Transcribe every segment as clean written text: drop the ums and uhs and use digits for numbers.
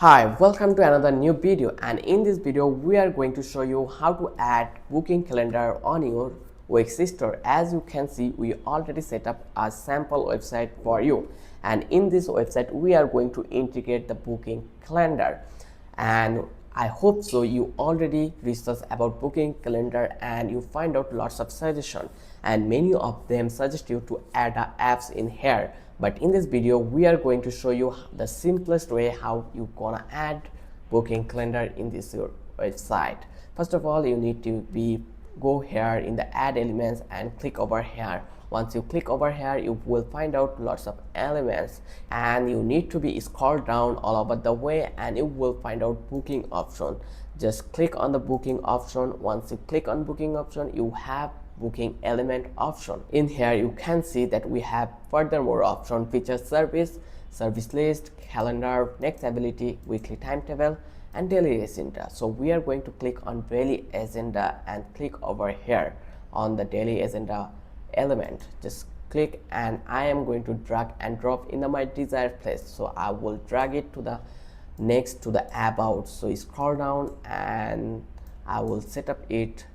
Hi, welcome to another new video, and in this video we are going to show you how to add booking calendar on your Wix store. As you can see, we already set up a sample website for you, and in this website we are going to integrate the booking calendar. And I hope so you already researched about booking calendar and you find out lots of suggestions, and many of them suggest you to add apps in here. But in this video we are going to show you the simplest way how you gonna add booking calendar in this your website. First of all, you need to go here in the add elements and click over here. Once you click over here, you will find out lots of elements, and you need to be scroll down all over the way and you will find out booking option. Just click on the booking option. Once you click on booking option, you have booking element option. In here you can see that we have furthermore option: feature service, service list, calendar, next ability, weekly timetable, and daily agenda. So we are going to click on daily agenda and click over here on the daily agenda element. Just click, and I am going to drag and drop in my desired place. So I will drag it to the next to the about. So scroll down and I will set up it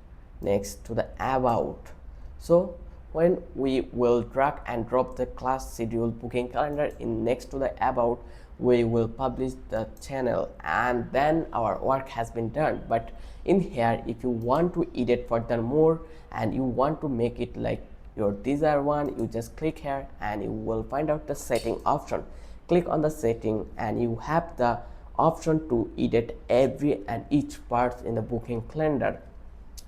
next to the about. So when we will drag and drop the class schedule booking calendar in next to the about, we will publish the channel, and then our work has been done. But in here, if you want to edit furthermore and you want to make it like your desired one, you just click here and you will find out the setting option. Click on the setting and you have the option to edit every and each part in the booking calendar.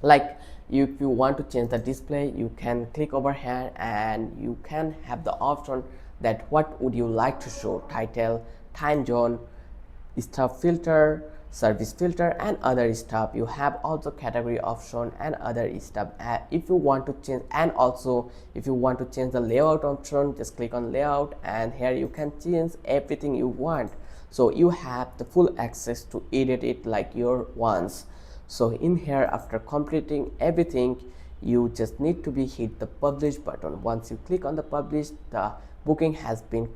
Like if you want to change the display, you can click over here and you can have the option that what would you like to show: title, time zone, stuff filter, service filter, and other stuff. You have also category option and other stuff if you want to change. And also if you want to change the layout option, just click on layout and here you can change everything you want. So you have the full access to edit it like your wants. So in here, after completing everything, you just need to hit the publish button. Once you click on the publish, the booking has been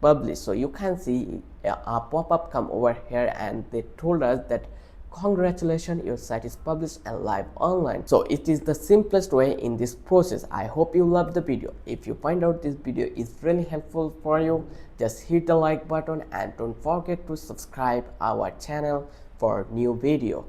published. So you can see a pop-up come over here and they told us that congratulations, your site is published and live online. So it is the simplest way in this process. I hope you love the video. If you find out this video is really helpful for you, just hit the like button and don't forget to subscribe our channel for new video.